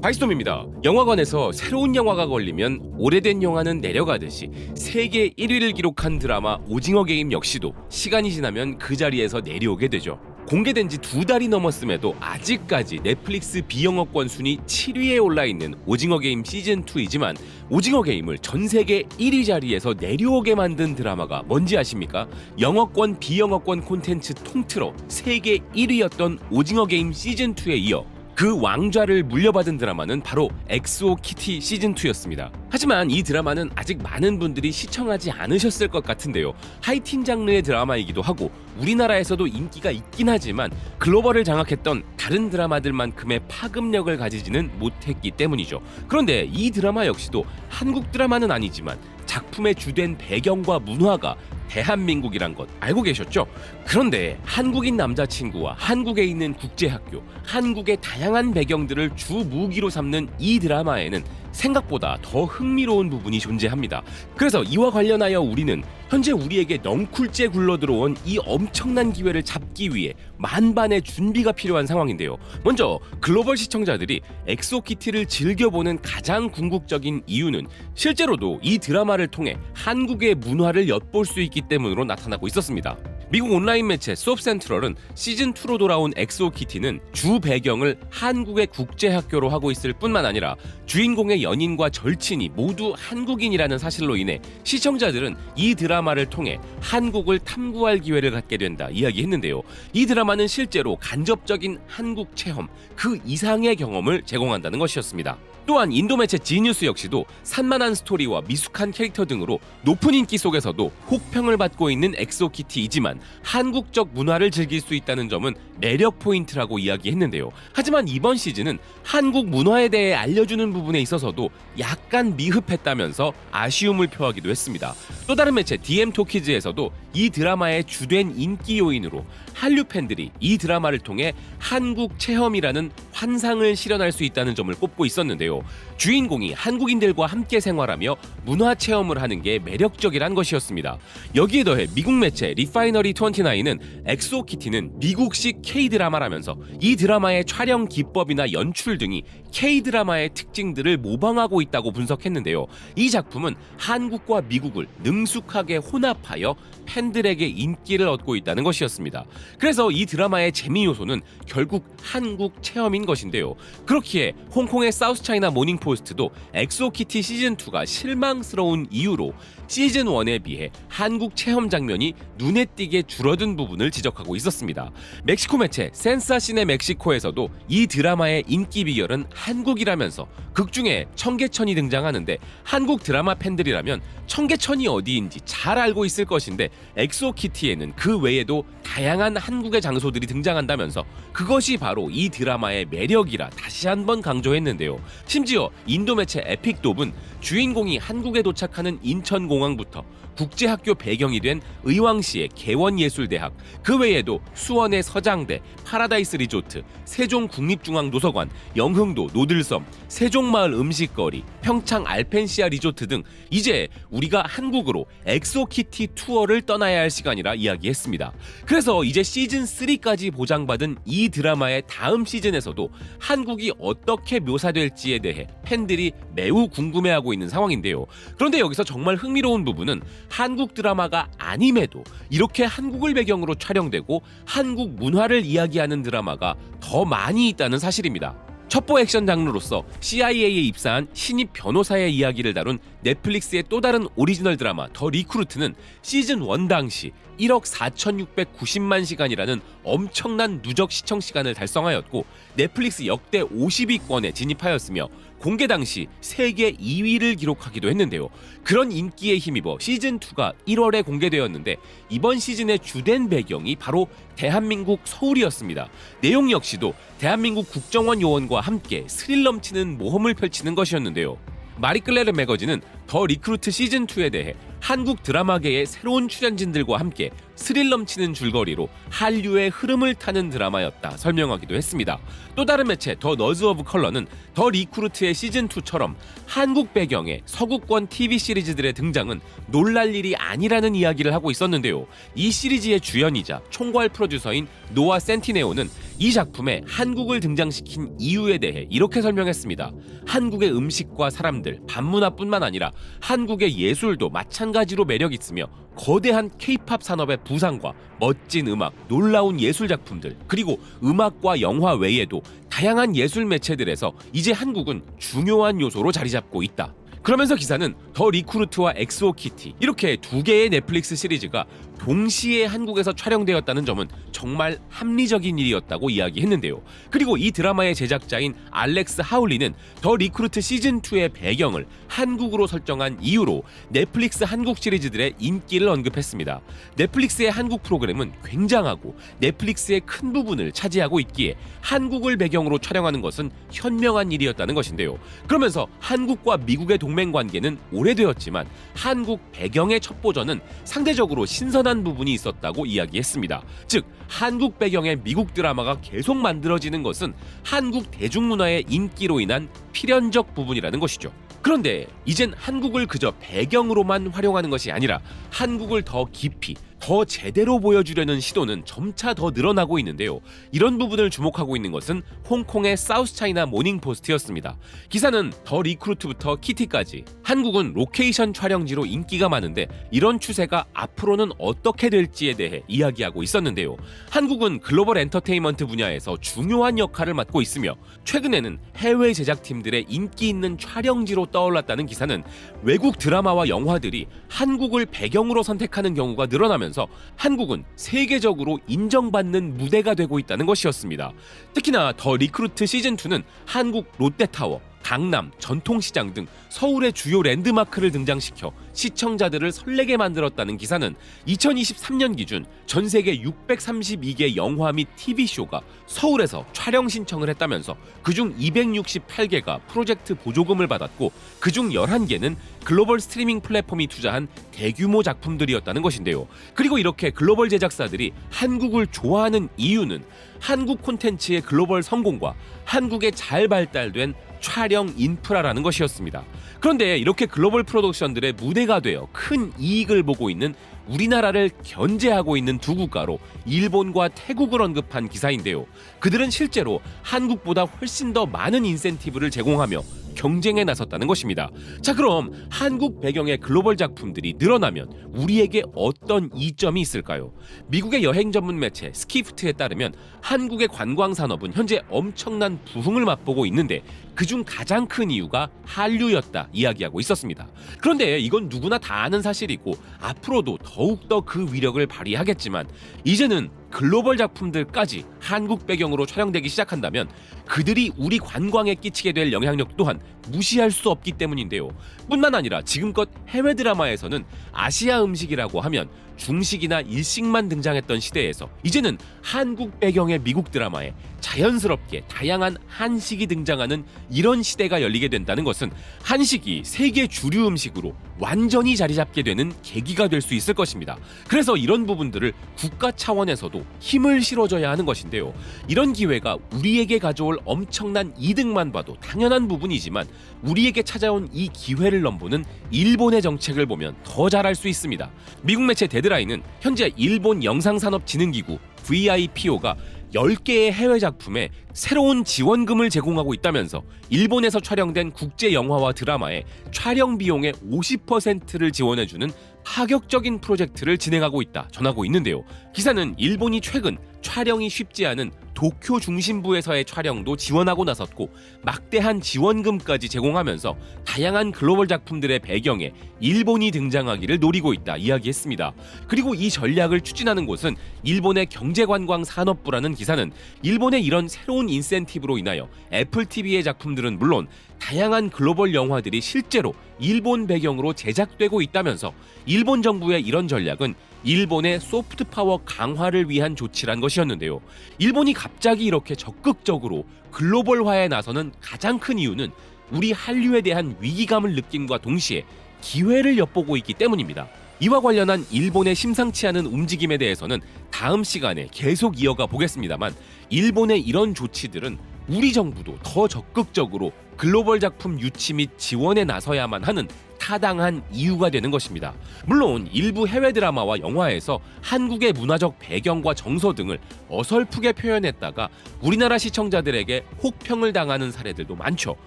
바이스톰입니다. 영화관에서 새로운 영화가 걸리면 오래된 영화는 내려가듯이 세계 1위를 기록한 드라마 오징어 게임 역시도 시간이 지나면 그 자리에서 내려오게 되죠. 공개된 지 2달이 넘었음에도 아직까지 넷플릭스 비영업권 순위 7위에 올라있는 오징어 게임 시즌2이지만 오징어 게임을 전 세계 1위 자리에서 내려오게 만든 드라마가 뭔지 아십니까? 영어권 비영어권 콘텐츠 통틀어 세계 1위였던 오징어 게임 시즌2에 이어 그 왕좌를 물려받은 드라마는 바로 엑소 키티 시즌2였습니다. 하지만 이 드라마는 아직 많은 분들이 시청하지 않으셨을 것 같은데요. 하이틴 장르의 드라마이기도 하고 우리나라에서도 인기가 있긴 하지만 글로벌을 장악했던 다른 드라마들만큼의 파급력을 가지지는 못했기 때문이죠. 그런데 이 드라마 역시도 한국 드라마는 아니지만 작품의 주된 배경과 문화가 대한민국이란 것 알고 계셨죠? 그런데 한국인 남자친구와 한국에 있는 국제학교, 한국의 다양한 배경들을 주 무기로 삼는 이 드라마에는 생각보다 더 흥미로운 부분이 존재합니다. 그래서 이와 관련하여 우리는 현재 우리에게 넝쿨째 굴러들어온 이 엄청난 기회를 잡기 위해 만반의 준비가 필요한 상황인데요. 먼저 글로벌 시청자들이 엑소키티를 즐겨보는 가장 궁극적인 이유는 실제로도 이 드라마를 통해 한국의 문화를 엿볼 수 있기 때문으로 나타나고 있었습니다. 미국 온라인 매체 수업센트럴은 시즌2로 돌아온 엑소키티는 주 배경을 한국의 국제학교로 하고 있을 뿐만 아니라 주인공의 연인과 절친이 모두 한국인이라는 사실로 인해 시청자들은 이 드라마를 통해 한국을 탐구할 기회를 갖게 된다 이야기했는데요. 이 드라마는 실제로 간접적인 한국 체험 그 이상의 경험을 제공한다는 것이었습니다. 또한 인도 매체 지뉴스 역시도 산만한 스토리와 미숙한 캐릭터 등으로 높은 인기 속에서도 혹평을 받고 있는 엑소키티이지만 한국적 문화를 즐길 수 있다는 점은 매력 포인트라고 이야기했는데요. 하지만 이번 시즌은 한국 문화에 대해 알려주는 부분에 있어서도 약간 미흡했다면서 아쉬움을 표하기도 했습니다. 또 다른 매체 DM토키즈에서도 이 드라마의 주된 인기 요인으로 한류 팬들이 이 드라마를 통해 한국 체험이라는 환상을 실현할 수 있다는 점을 꼽고 있었는데요. 주인공이 한국인들과 함께 생활하며 문화 체험을 하는 게 매력적이란 것이었습니다. 여기에 더해 미국 매체 리파이너리 29는 엑소키티는 미국식 K-드라마라면서 이 드라마의 촬영 기법이나 연출 등이 K-드라마의 특징들을 모방하고 있다고 분석했는데요. 이 작품은 한국과 미국을 능숙하게 혼합하여 팬들에게 인기를 얻고 있다는 것이었습니다. 그래서 이 드라마의 재미 요소는 결국 한국 체험인 것인데요. 그렇기에 홍콩의 사우스차이나 모닝포스트도 엑소키티 시즌2가 실망스러운 이유로 시즌1에 비해 한국 체험 장면이 눈에 띄게 줄어든 부분을 지적하고 있었습니다. 멕시코 매체 센사시네 멕시코에서도 이 드라마의 인기 비결은 한국이라면서 극중에 청계천이 등장하는데 한국 드라마 팬들이라면 청계천이 어디인지 잘 알고 있을 것인데 엑소키티에는 그 외에도 다양한 한국의 장소들이 등장한다면서 그것이 바로 이 드라마의 매력이라 다시 한번 강조했는데요. 심지어 인도 매체 에픽돔은 주인공이 한국에 도착하는 인천공항부터 국제학교 배경이 된 의왕시의 개원예술대학, 그 외에도 수원의 서장대, 파라다이스 리조트, 세종국립중앙도서관, 영흥도 노들섬, 세종마을 음식거리, 평창 알펜시아 리조트 등 이제 우리가 한국으로 엑소키티 투어를 떠나야 할 시간이라 이야기했습니다. 그래서 이제 시즌3까지 보장받은 이 드라마의 다음 시즌에서도 한국이 어떻게 묘사될지에 대해 팬들이 매우 궁금해하고 있는 상황인데요. 그런데 여기서 정말 흥미로운 부분은 한국 드라마가 아님에도 이렇게 한국을 배경으로 촬영되고 한국 문화를 이야기하는 드라마가 더 많이 있다는 사실입니다. 첩보 액션 장르로서 CIA에 입사한 신입 변호사의 이야기를 다룬 넷플릭스의 또 다른 오리지널 드라마 더 리크루트는 시즌1 당시 1억 4,690만 시간이라는 엄청난 누적 시청 시간을 달성하였고 넷플릭스 역대 50위권에 진입하였으며 공개 당시 세계 2위를 기록하기도 했는데요. 그런 인기에 힘입어 시즌2가 1월에 공개되었는데 이번 시즌의 주된 배경이 바로 대한민국 서울이었습니다. 내용 역시도 대한민국 국정원 요원과 함께 스릴 넘치는 모험을 펼치는 것이었는데요. 마리클레르 매거진은 더 리크루트 시즌2에 대해 한국 드라마계의 새로운 출연진들과 함께 스릴 넘치는 줄거리로 한류의 흐름을 타는 드라마였다 설명하기도 했습니다. 또 다른 매체 더 너즈 오브 컬러는 더 리크루트의 시즌2처럼 한국 배경의 서구권 TV 시리즈들의 등장은 놀랄 일이 아니라는 이야기를 하고 있었는데요. 이 시리즈의 주연이자 총괄 프로듀서인 노아 센티네오는 이 작품에 한국을 등장시킨 이유에 대해 이렇게 설명했습니다. 한국의 음식과 사람들, 반문화뿐만 아니라 한국의 예술도 마찬가지로 매력 있으며 거대한 K-팝 산업의 부상과 멋진 음악, 놀라운 예술 작품들, 그리고 음악과 영화 외에도 다양한 예술 매체들에서 이제 한국은 중요한 요소로 자리 잡고 있다. 그러면서 기사는 더 리크루트와 엑소 키티 이렇게 두 개의 넷플릭스 시리즈가 동시에 한국에서 촬영되었다는 점은 정말 합리적인 일이었다고 이야기했는데요. 그리고 이 드라마의 제작자인 알렉스 하울리는 더 리크루트 시즌2의 배경을 한국으로 설정한 이유로 넷플릭스 한국 시리즈들의 인기를 언급했습니다. 넷플릭스의 한국 프로그램은 굉장하고 넷플릭스의 큰 부분을 차지하고 있기에 한국을 배경으로 촬영하는 것은 현명한 일이었다는 것인데요. 그러면서 한국과 미국의 동맹관계는 오래되었지만 한국 배경의 첫 버전은 상대적으로 신선한 부분이 있었다고 이야기했습니다. 즉 한국 배경의 미국 드라마가 계속 만들어지는 것은 한국 대중문화의 인기로 인한 필연적 부분이라는 것이죠. 그런데 이젠 한국을 그저 배경으로만 활용하는 것이 아니라 한국을 더 깊이, 더 제대로 보여주려는 시도는 점차 더 늘어나고 있는데요. 이런 부분을 주목하고 있는 것은 홍콩의 사우스차이나 모닝포스트였습니다. 기사는 더 리크루트부터 키티까지 한국은 로케이션 촬영지로 인기가 많은데 이런 추세가 앞으로는 어떻게 될지에 대해 이야기하고 있었는데요. 한국은 글로벌 엔터테인먼트 분야에서 중요한 역할을 맡고 있으며 최근에는 해외 제작팀들의 인기 있는 촬영지로 떠올랐다는 기사는 외국 드라마와 영화들이 한국을 배경으로 선택하는 경우가 늘어나면서 한국은 세계적으로 인정받는 무대가 되고 있다는 것이었습니다. 특히나 더 리크루트 시즌2는 한국 롯데타워, 강남, 전통시장 등 서울의 주요 랜드마크를 등장시켜 시청자들을 설레게 만들었다는 기사는 2023년 기준 전 세계 632개 영화 및 TV쇼가 서울에서 촬영 신청을 했다면서 그중 268개가 프로젝트 보조금을 받았고 그중 11개는 글로벌 스트리밍 플랫폼이 투자한 대규모 작품들이었다는 것인데요. 그리고 이렇게 글로벌 제작사들이 한국을 좋아하는 이유는 한국 콘텐츠의 글로벌 성공과 한국에 잘 발달된 촬영 인프라라는 것이었습니다. 그런데 이렇게 글로벌 프로덕션들의 무대가 되어 큰 이익을 보고 있는 우리나라를 견제하고 있는 두 국가로 일본과 태국을 언급한 기사인데요. 그들은 실제로 한국보다 훨씬 더 많은 인센티브를 제공하며 경쟁에 나섰다는 것입니다. 자, 그럼 한국 배경의 글로벌 작품들이 늘어나면 우리에게 어떤 이점이 있을까요? 미국의 여행 전문 매체 스키프트에 따르면 한국의 관광 산업은 현재 엄청난 부흥을 맛보고 있는데 그중 가장 큰 이유가 한류였다 이야기하고 있었습니다. 그런데 이건 누구나 다 아는 사실이고 앞으로도 더욱더 그 위력을 발휘하겠지만 이제는 글로벌 작품들까지 한국 배경으로 촬영되기 시작한다면 그들이 우리 관광에 끼치게 될 영향력 또한 무시할 수 없기 때문인데요. 뿐만 아니라 지금껏 해외 드라마에서는 아시아 음식이라고 하면 중식이나 일식만 등장했던 시대에서 이제는 한국 배경의 미국 드라마에 자연스럽게 다양한 한식이 등장하는 이런 시대가 열리게 된다는 것은 한식이 세계 주류 음식으로 완전히 자리 잡게 되는 계기가 될 수 있을 것입니다. 그래서 이런 부분들을 국가 차원에서도 힘을 실어줘야 하는 것인데요. 이런 기회가 우리에게 가져올 엄청난 이득만 봐도 당연한 부분이지만 우리에게 찾아온 이 기회를 넘보는 일본의 정책을 보면 더 잘할 수 있습니다. 미국 매체 데드라인은 현재 일본 영상산업진흥기구 VIPO가 10개의 해외 작품에 새로운 지원금을 제공하고 있다면서 일본에서 촬영된 국제 영화와 드라마의 촬영 비용의 50%를 지원해주는 파격적인 프로젝트를 진행하고 있다 전하고 있는데요. 기사는 일본이 최근 촬영이 쉽지 않은 도쿄 중심부에서의 촬영도 지원하고 나섰고 막대한 지원금까지 제공하면서 다양한 글로벌 작품들의 배경에 일본이 등장하기를 노리고 있다 이야기했습니다. 그리고 이 전략을 추진하는 곳은 일본의 경제관광산업부라는 기사는 일본의 이런 새로운 인센티브로 인하여 애플 TV의 작품들은 물론 다양한 글로벌 영화들이 실제로 일본 배경으로 제작되고 있다면서 일본 정부의 이런 전략은 일본의 소프트 파워 강화를 위한 조치란 것이었는데요. 일본이 갑자기 이렇게 적극적으로 글로벌화에 나서는 가장 큰 이유는 우리 한류에 대한 위기감을 느낌과 동시에 기회를 엿보고 있기 때문입니다. 이와 관련한 일본의 심상치 않은 움직임에 대해서는 다음 시간에 계속 이어가 보겠습니다만, 일본의 이런 조치들은 우리 정부도 더 적극적으로 글로벌 작품 유치 및 지원에 나서야만 하는 타당한 이유가 되는 것입니다. 물론 일부 해외 드라마와 영화에서 한국의 문화적 배경과 정서 등을 어설프게 표현했다가 우리나라 시청자들에게 혹평을 당하는 사례들도 많죠.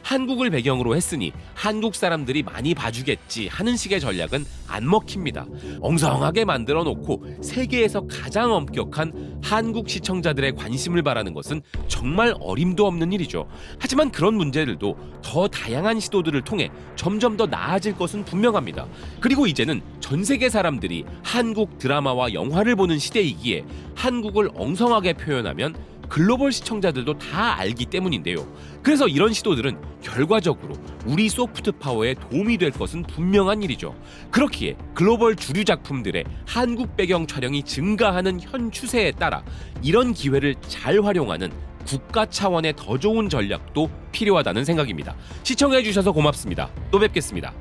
한국을 배경으로 했으니 한국 사람들이 많이 봐주겠지 하는 식의 전략은 안 먹힙니다. 엉성하게 만들어 놓고 세계에서 가장 엄격한 한국 시청자들의 관심을 바라는 것은 정말 어림도 없는 일이죠. 하지만 그런 문제들도 더 다양한 시도들을 통해 점점 더 나아질 것은 분명합니다. 그리고 이제는 전 세계 사람들이 한국 드라마와 영화를 보는 시대이기에 한국을 엉성하게 표현하면 글로벌 시청자들도 다 알기 때문인데요. 그래서 이런 시도들은 결과적으로 우리 소프트 파워에 도움이 될 것은 분명한 일이죠. 그렇기에 글로벌 주류 작품들의 한국 배경 촬영이 증가하는 현 추세에 따라 이런 기회를 잘 활용하는 국가 차원의 더 좋은 전략도 필요하다는 생각입니다. 시청해주셔서 고맙습니다. 또 뵙겠습니다.